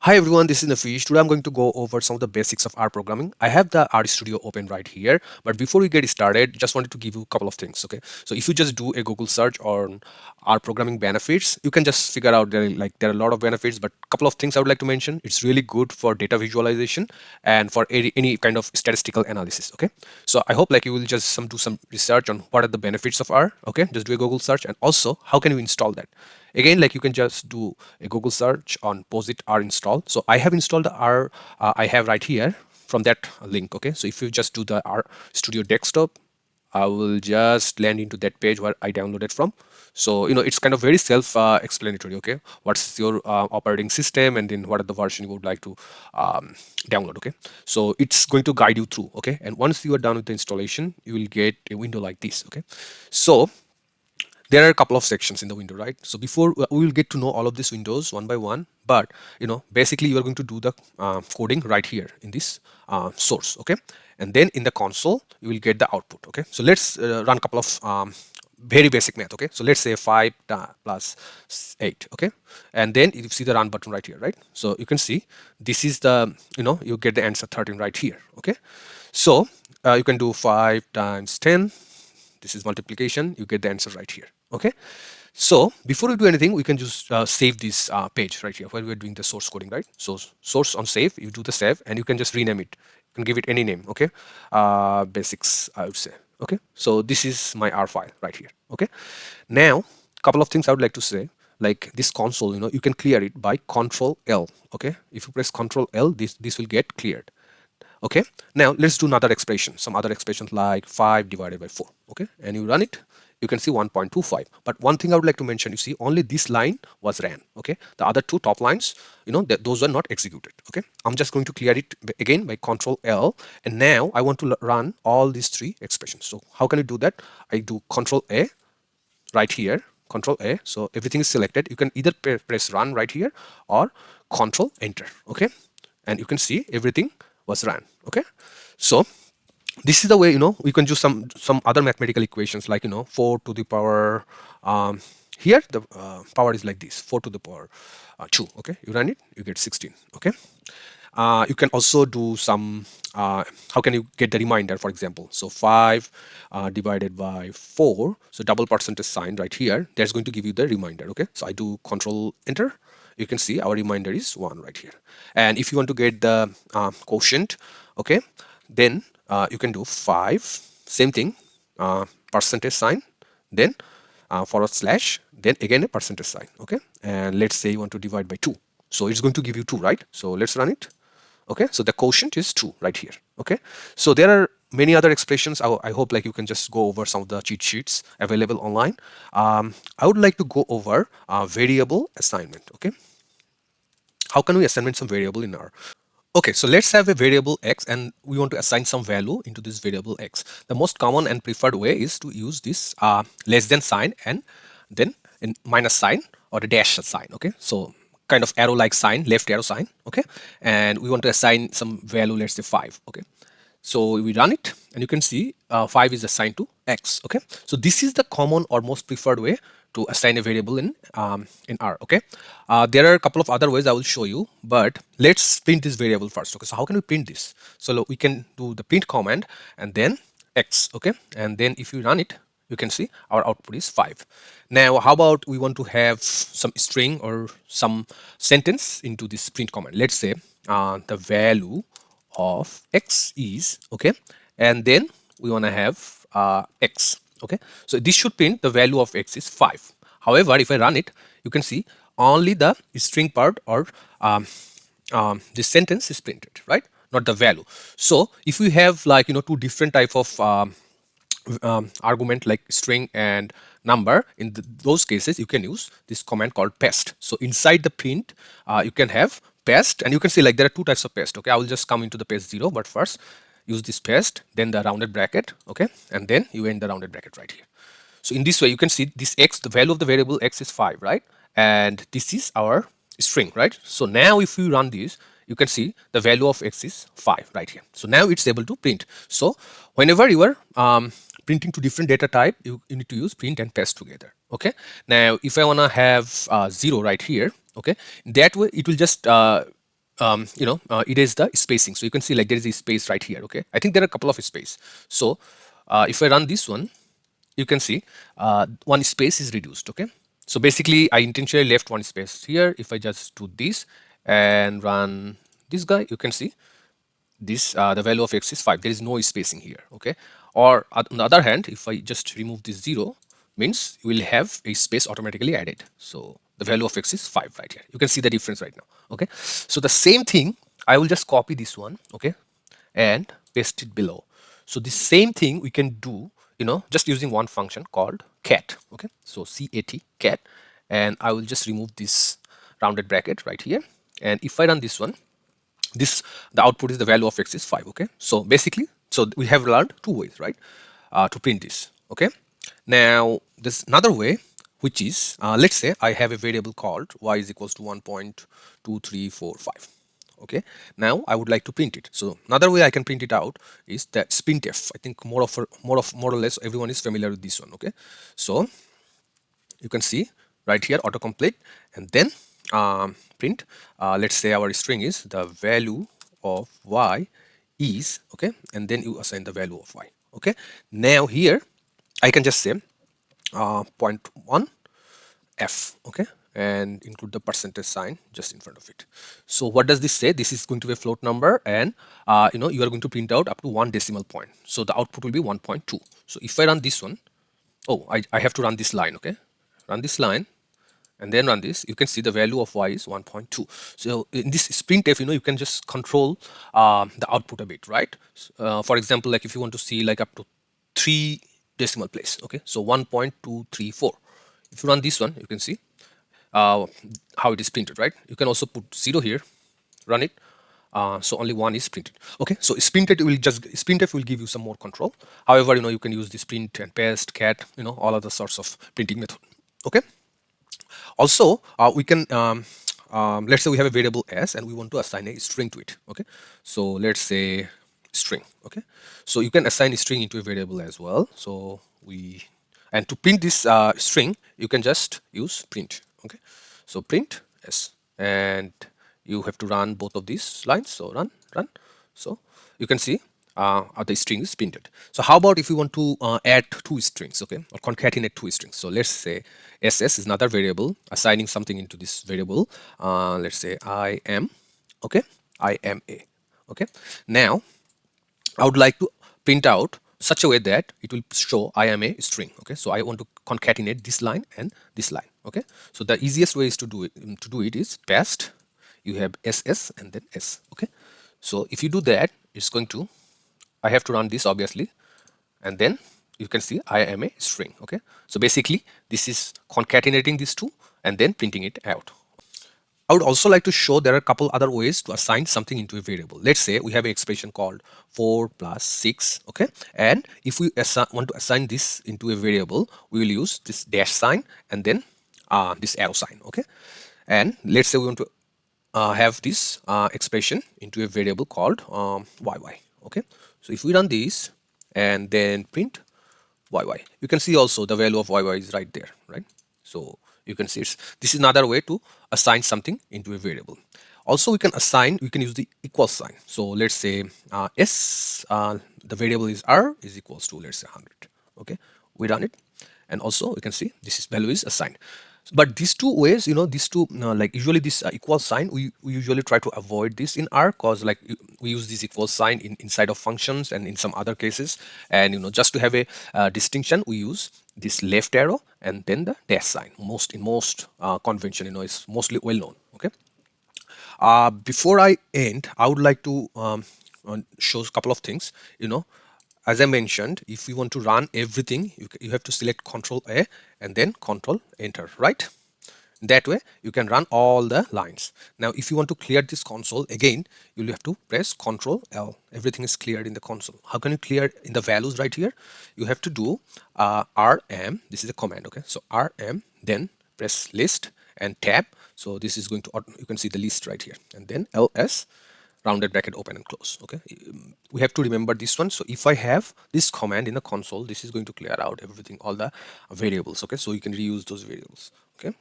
Hi everyone, this is Nafish. Today I'm going to go over some of the basics of R programming. I have the R Studio open right here, but before we get started, just wanted to give you a couple of things. Okay, so if you just do a Google search on R programming benefits, you can just figure out there are a lot of benefits, but a couple of things I would like to mention. It's really good for data visualization and for any kind of statistical analysis. Okay, so I hope like you will just do some research on what are the benefits of R. Okay, just do a Google search, and also how can you install that. Again, like you can just do a Google search on posit R install. So I have installed the R I have right here from that link. Okay, so if you just do the R Studio desktop, I will just land into that page where I downloaded from. So it's kind of very self-explanatory. Okay, what's your operating system, and then what are the version you would like to download. Okay, so it's going to guide you through. Okay, and once you are done with the installation, you will get a window like this. Okay, so there are a couple of sections in the window, right? So before we will get to know all of these windows one by one, but basically you are going to do the coding right here in this source. Okay, and then in the console you will get the output. Okay, so let's run a couple of very basic math. Okay, so let's say 5 plus 8. Okay, and then you see the run button right here, right? So you can see this is the you get the answer 13 right here. Okay, so you can do 5 times 10. This is multiplication. You get the answer right here. Okay, so before we do anything, we can just save this page right here where we're doing the source coding, right? So source on save, you do the save, and you can just rename it. You can give it any name. Okay, basics, I would say. Okay, so this is my R file right here. Okay, now couple of things I would like to say. Like this console, you can clear it by Control L. Okay, if you press Control L, this will get cleared. Okay, now let's do another expression, some other expressions like 5 divided by 4. Okay, and you run it, you can see 1.25. But one thing I would like to mention, you see only this line was ran. Okay, the other two top lines, those are not executed. Okay, I'm just going to clear it again by Control L, and now I want to run all these three expressions. So how can you do that? I do Control A right here, Control A, so everything is selected. You can either press run right here or Control Enter. Okay, and you can see everything was run. Okay, so this is the way we can do some other mathematical equations like 4 to the power here the power is like this, 4 to the power 2. Okay, you run it, you get 16. Okay, you can also do some how can you get the reminder, for example. So 5 divided by 4, so double percentage sign right here, that's going to give you the reminder. Okay, so I do Control Enter, you can see our reminder is 1 right here. And if you want to get the quotient, okay, then you can do 5, same thing, percentage sign, then forward slash, then again a percentage sign. Okay, and let's say you want to divide by 2, so it's going to give you 2, right? So let's run it. Okay, so the quotient is 2 right here. Okay, so there are many other expressions. I hope like you can just go over some of the cheat sheets available online. I would like to go over variable assignment. Okay, how can we assign some variable in R? Okay, so let's have a variable x and we want to assign some value into this variable x. The most common and preferred way is to use this less than sign and then in minus sign or the dash sign. Okay, so kind of arrow like sign, left arrow sign. Okay, and we want to assign some value, let's say 5. Okay, so we run it and you can see 5 is assigned to x. Okay, so this is the common or most preferred way to assign a variable in R. Okay, there are a couple of other ways I will show you, but let's print this variable first. Okay, so how can we print this? So we can do the print command and then x. Okay, and then if you run it, you can see our output is 5. Now how about we want to have some string or some sentence into this print command. Let's say the value of x is, okay, and then we want to have x. Okay, so this should print the value of x is 5. However, if I run it, you can see only the string part or this sentence is printed, right, not the value. So if we have like two different type of argument like string and number, in those cases you can use this command called paste. So inside the print you can have paste, and you can see like there are two types of paste. Okay, I will just come into the paste 0, but first use this paste, then the rounded bracket. Okay, and then you end the rounded bracket right here. So in this way you can see this x, the value of the variable x is 5, right, and this is our string, right? So now if we run this, you can see the value of x is 5 right here. So now it's able to print. So whenever you are printing to different data type, you need to use print and paste together. Okay, now if I want to have 0 right here, okay, that way it will just it is the spacing. So you can see like there is a space right here. Okay, I think there are a couple of space. So if I run this one, you can see one space is reduced. Okay, so basically I intentionally left one space here. If I just do this and run this guy, you can see this the value of x is 5. There is no spacing here. Okay, or on the other hand, if I just remove this 0, means you will have a space automatically added. So the value of x is 5 right here. You can see the difference right now. Okay, so the same thing, I will just copy this one, okay, and paste it below. So the same thing we can do, just using one function called cat. Okay, so cat, and I will just remove this rounded bracket right here. And if I run this one, this the output is the value of x is 5. Okay, so basically, so we have learned two ways, right, to print this. Okay, now there's another way, which is let's say I have a variable called y is equals to 1.2345. Okay, now I would like to print it. So another way I can print it out is that printf. I think more or less everyone is familiar with this one. Okay, so you can see right here autocomplete, and then print, let's say our string is the value of y is, okay, and then you assign the value of y. Okay, now here I can just say 0.1 f, okay, and include the percentage sign just in front of it. So what does this say? This is going to be a float number, and you are going to print out up to 1 decimal point. So the output will be 1.2. So if I run this one, oh, I have to run this line. Okay, run this line and then run this. You can see the value of y is 1.2. So in this printf, you can just control the output a bit, right? For example, like if you want to see like up to 3 decimal place, okay, so 1.234. If you run this one, you can see how it is printed, right? You can also put 0 here, run it. So only 1 is printed. Okay, so printf will give you some more control. However, you can use this print and paste, cat, all other sorts of printing method. Okay. Also, we can let's say we have a variable s and we want to assign a string to it. Okay, so let's say string. Okay, so you can assign a string into a variable as well. So and to print this string, you can just use print. Okay, so print s, and you have to run both of these lines. So run. So you can see the string is printed. So how about if you want to add two strings, okay, or concatenate two strings? So let's say ss is another variable, assigning something into this variable. Let's say I am, okay, I am a. Okay, now I would like to print out such a way that it will show I am a string. Okay, so I want to concatenate this line and this line. Okay, so the easiest way is to do it is paste. You have ss and then s. Okay, so if you do that, it's going to, I have to run this obviously, and then you can see I am a string. Okay, so basically this is concatenating these two and then printing it out. I would also like to show there are a couple other ways to assign something into a variable. Let's say we have an expression called 4 plus 6, okay, and if we want to assign this into a variable, we will use this dash sign and then this arrow sign. Okay, and let's say we want to have this expression into a variable called yy. Okay, so if we run this and then print yy, you can see also the value of yy is right there, right? So you can see this is another way to assign something into a variable. Also, we can use the equal sign. So let's say the variable is r is equals to, let's say, 100. Okay, we run it, and also we can see this value is assigned. But these two ways, these two, like usually this equal sign, we usually try to avoid this in R, because like we use this equal sign inside of functions and in some other cases, and just to have a distinction, we use this left arrow and then the dash sign. In most convention, is mostly well known. Okay. Before I end, I would like to show a couple of things. As I mentioned, if you want to run everything, you have to select Control A and then Control Enter, right? That way you can run all the lines. Now if you want to clear this console again, you'll have to press Control L. Everything is cleared in the console. How can you clear in the values right here? You have to do RM. This is a command. Okay, so RM, then press list and tab. So this is going to, you can see the list right here, and then LS, rounded bracket, open and close. Okay, we have to remember this one. So if I have this command in the console, this is going to clear out everything, all the variables. Okay, so you can reuse those variables. Okay.